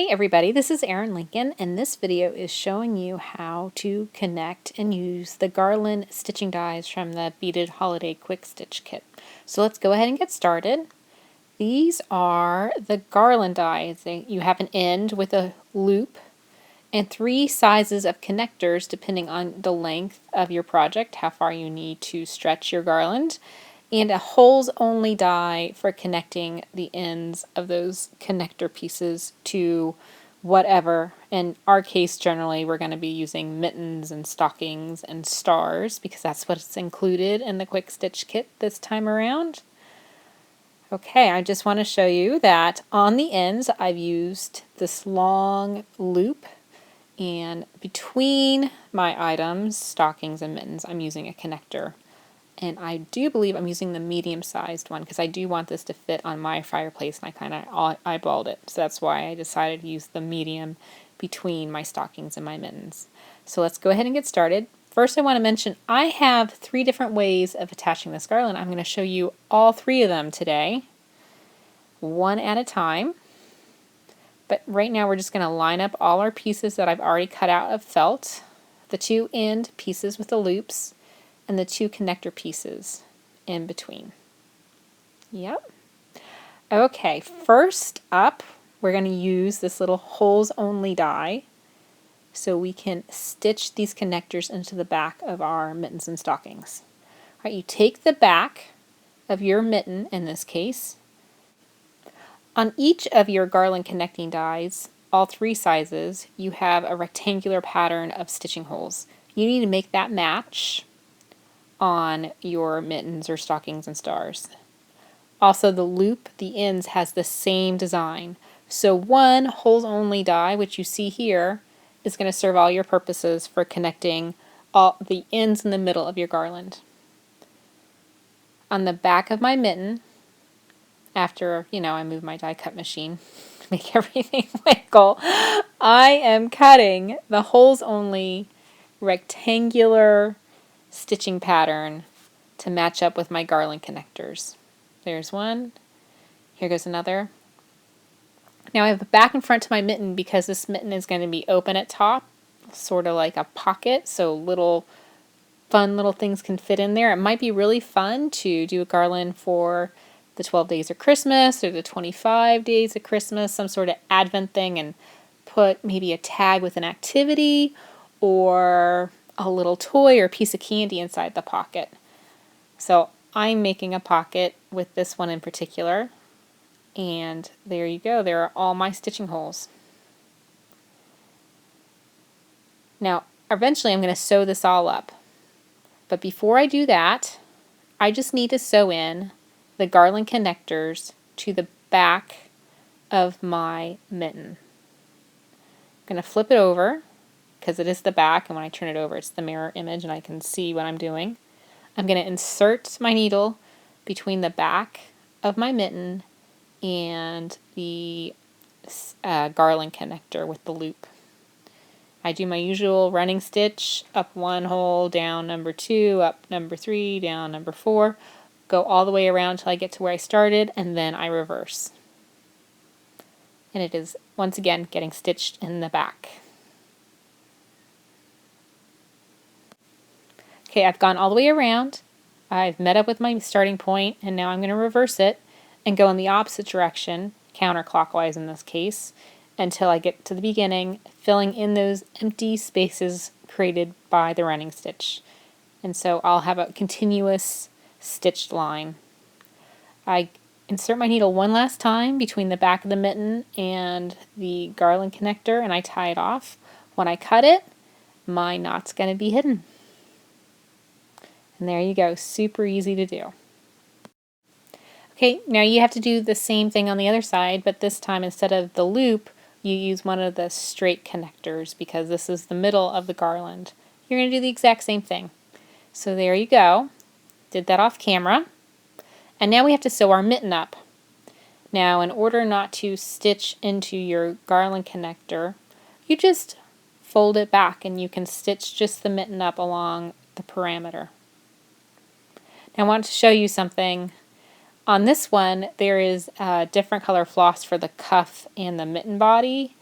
Hey everybody, this is Erin Lincoln, and this video is showing you how to connect and use the Garland stitching dies from the Beaded Holiday Quick Stitch Kit. So let's go ahead and get started. These are the Garland dies. You have an end with a loop and 3 sizes of connectors depending on the length of your project, how far you need to stretch your garland, and a holes only die for connecting the ends of those connector pieces to whatever. In our case, generally we're going to be using mittens and stockings and stars because that's what's included in the quick stitch kit this time around. Okay, I just want to show you that on the ends I've used this long loop, and between my items, stockings and mittens, I'm using a connector. And I do believe I'm using the medium-sized one because I do want this to fit on my fireplace, and I kind of eyeballed it. So that's why I decided to use the medium between my stockings and my mittens. So let's go ahead and get started. First I want to mention I have 3 different ways of attaching this garland. I'm going to show you all 3 of them today, one at a time. But right now we're just going to line up all our pieces that I've already cut out of felt, the 2 end pieces with the loops, and the 2 connector pieces in between. Yep. Okay, first up, we're going to use this little holes only die so we can stitch these connectors into the back of our mittens and stockings. All right, you take the back of your mitten, in this case. On each of your garland connecting dies, all 3 sizes, you have a rectangular pattern of stitching holes. You need to make that match on your mittens or stockings and stars. Also, the loop, the ends, has the same design. So one holes only die, which you see here, is going to serve all your purposes for connecting all the ends in the middle of your garland. On the back of my mitten, after, I move my die cut machine to make everything wiggle, I am cutting the holes only rectangular stitching pattern to match up with my garland connectors. There's one. Here goes another. Now I have a back and front to my mitten because this mitten is going to be open at top, sort of like a pocket, so fun little things can fit in there. It might be really fun to do a garland for the 12 days of Christmas or the 25 days of Christmas, some sort of Advent thing, and put maybe a tag with an activity or a little toy or piece of candy inside the pocket. So I'm making a pocket with this one in particular, and there you go. There are all my stitching holes. Now eventually I'm going to sew this all up, but before I do that I just need to sew in the garland connectors to the back of my mitten. I'm going to flip it over because it is the back, and when I turn it over it's the mirror image and I can see what I'm doing. I'm going to insert my needle between the back of my mitten and the garland connector with the loop. I do my usual running stitch, up 1 hole, down number 2, up number 3, down number 4, go all the way around till I get to where I started, and then I reverse. And it is once again getting stitched in the back. Okay, I've gone all the way around, I've met up with my starting point, and now I'm going to reverse it and go in the opposite direction, counterclockwise in this case, until I get to the beginning, filling in those empty spaces created by the running stitch. And so I'll have a continuous stitched line. I insert my needle one last time between the back of the mitten and the garland connector, and I tie it off. When I cut it, my knot's going to be hidden. And there you go, super easy to do. Okay, now you have to do the same thing on the other side, but this time instead of the loop, you use one of the straight connectors because this is the middle of the garland. You're going to do the exact same thing. So there you go. Did that off camera. And now we have to sew our mitten up. Now in order not to stitch into your garland connector, you just fold it back and you can stitch just the mitten up along the perimeter. Now I want to show you something. On this one there is a different color floss for the cuff and the mitten body.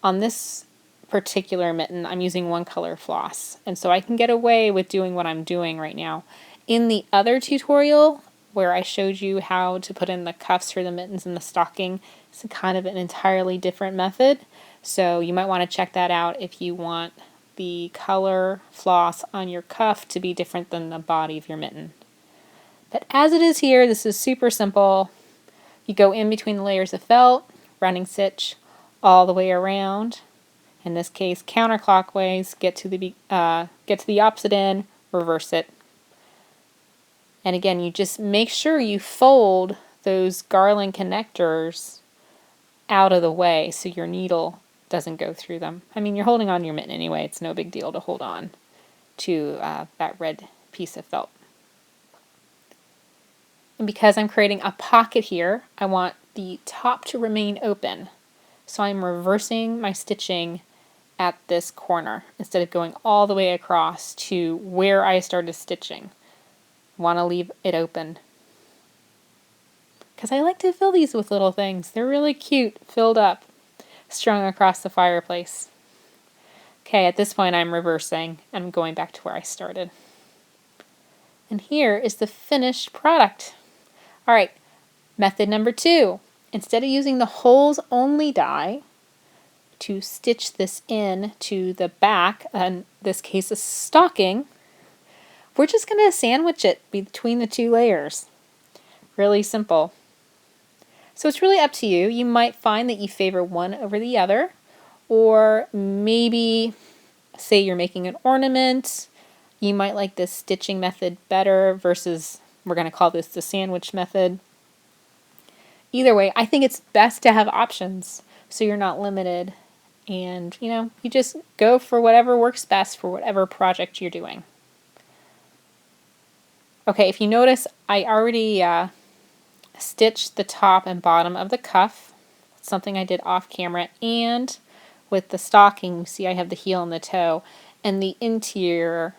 on this particular mitten, I'm using one color floss, and so I can get away with doing what I'm doing right now. In the other tutorial, where I showed you how to put in the cuffs for the mittens and the stocking, it's kind of an entirely different method, so you might want to check that out if you want the color floss on your cuff to be different than the body of your mitten. But as it is here, this is super simple. You go in between the layers of felt, running stitch all the way around. In this case, counterclockwise, get to the opposite end, reverse it. And again, you just make sure you fold those garland connectors out of the way so your needle doesn't go through them. I mean, you're holding on to your mitten anyway. It's no big deal to hold on to that red piece of felt. And because I'm creating a pocket here, I want the top to remain open. So I'm reversing my stitching at this corner instead of going all the way across to where I started stitching. Want to leave it open because I like to fill these with little things. They're really cute, filled up, strung across the fireplace. Okay, at this point I'm reversing and I'm going back to where I started. And here is the finished product. All right, method number 2. Instead of using the holes only die to stitch this in to the back, in this case a stocking, we're just going to sandwich it between the 2 layers. Really simple. So it's really up to you. You might find that you favor one over the other, or maybe say you're making an ornament, you might like this stitching method better versus, we're going to call this the sandwich method. Either way, I think it's best to have options so you're not limited. And, you just go for whatever works best for whatever project you're doing. Okay, if you notice, I already stitched the top and bottom of the cuff. It's something I did off camera. And with the stocking, you see I have the heel and the toe. And the interior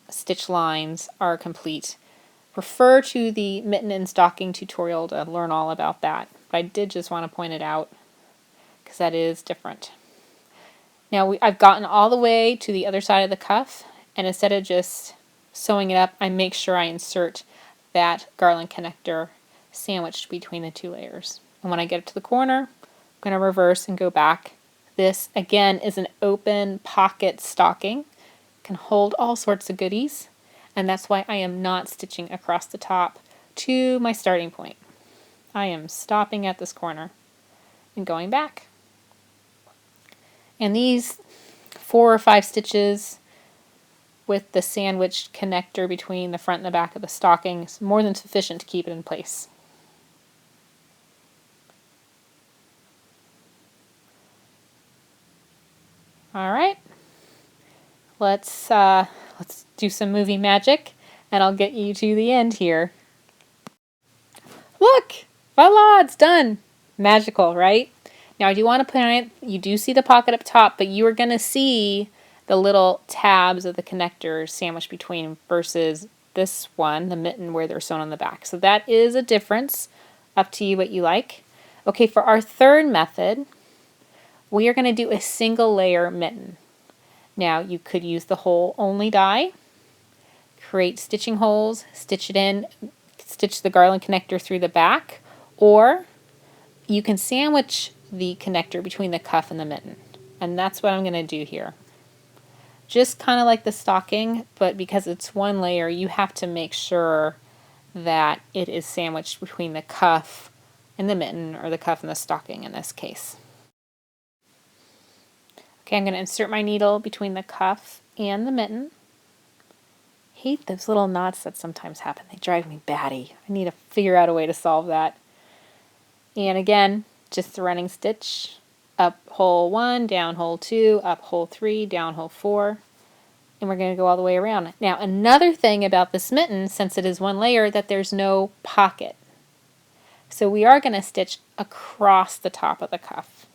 stitch lines are complete. Refer to the mitten and stocking tutorial to learn all about that. But I did just want to point it out because that is different. Now I've gotten all the way to the other side of the cuff, and instead of just sewing it up, I make sure I insert that garland connector sandwiched between the 2 layers. And when I get it to the corner, I'm going to reverse and go back. This, again, is an open pocket stocking. It can hold all sorts of goodies, and that's why I am not stitching across the top to my starting point. I am stopping at this corner and going back. And these 4 or 5 stitches with the sandwiched connector between the front and the back of the stocking is more than sufficient to keep it in place. All right, let's do some movie magic, and I'll get you to the end here. Look, voila, it's done. Magical, right? Now I do want to put on it, you do see the pocket up top, but you are going to see the little tabs of the connectors sandwiched between versus this one, the mitten, where they're sewn on the back. So that is a difference. Up to you what you like. Okay, for our third method, we are going to do a single layer mitten. Now you could use the hole only die, create stitching holes, stitch it in, stitch the garland connector through the back, or you can sandwich the connector between the cuff and the mitten. And that's what I'm going to do here. Just kind of like the stocking, but because it's one layer, you have to make sure that it is sandwiched between the cuff and the mitten, or the cuff and the stocking in this case. Okay, I'm going to insert my needle between the cuff and the mitten. Hate those little knots that sometimes happen. They drive me batty. I need to figure out a way to solve that. And again, just the running stitch, up hole 1, down hole 2, up hole 3, down hole 4, and we're going to go all the way around. Now another thing about this mitten, since it is one layer, that there's no pocket. So we are going to stitch across the top of the cuff.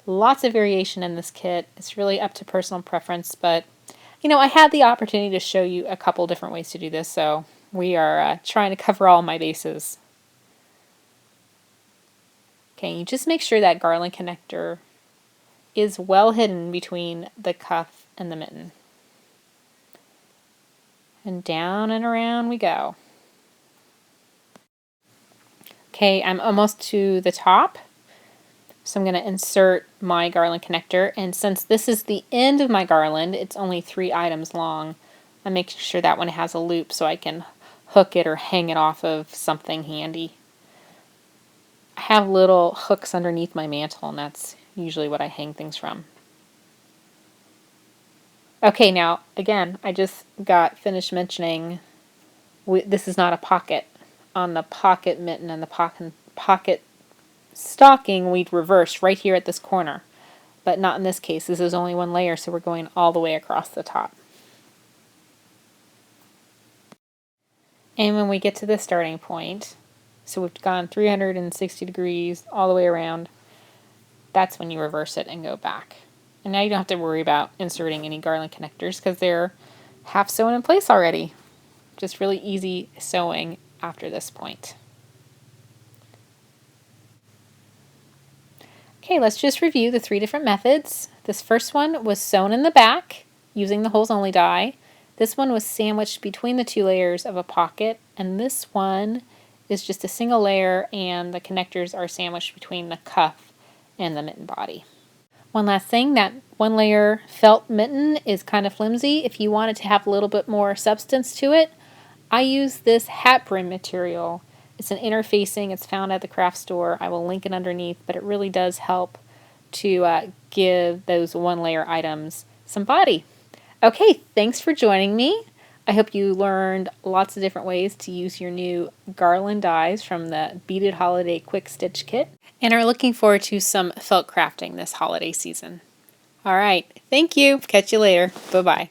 Lots of variation in this kit. It's really up to personal preference, but I had the opportunity to show you a couple different ways to do this, so we are trying to cover all my bases. Okay, you just make sure that garland connector is well hidden between the cuff and the mitten. And down and around we go. Okay, I'm almost to the top. So I'm going to insert my garland connector, and since this is the end of my garland, it's only 3 items long, I'm making sure that one has a loop so I can hook it or hang it off of something handy. I have little hooks underneath my mantle, and that's usually what I hang things from. Okay, now again, I just got finished mentioning this is not a pocket. On the pocket mitten and the pocket stocking, we'd reverse right here at this corner, but not in this case. This is only one layer, so we're going all the way across the top. And when we get to the starting point, so we've gone 360 degrees all the way around, that's when you reverse it and go back. And now you don't have to worry about inserting any garland connectors because they're half sewn in place already. Just really easy sewing after this point. Okay, let's just review the 3 different methods. This first one was sewn in the back using the holes only die. This one was sandwiched between the 2 layers of a pocket, and this one is just a single layer and the connectors are sandwiched between the cuff and the mitten body. One last thing, that 1 layer felt mitten is kind of flimsy. If you want it to have a little bit more substance to it, I use this hat brim material. It's an interfacing. It's found at the craft store. I will link it underneath, but it really does help to give those 1 layer items some body. Okay, thanks for joining me. I hope you learned lots of different ways to use your new garland dies from the Beaded Holiday Quick Stitch Kit and are looking forward to some felt crafting this holiday season. All right, thank you. Catch you later. Bye-bye.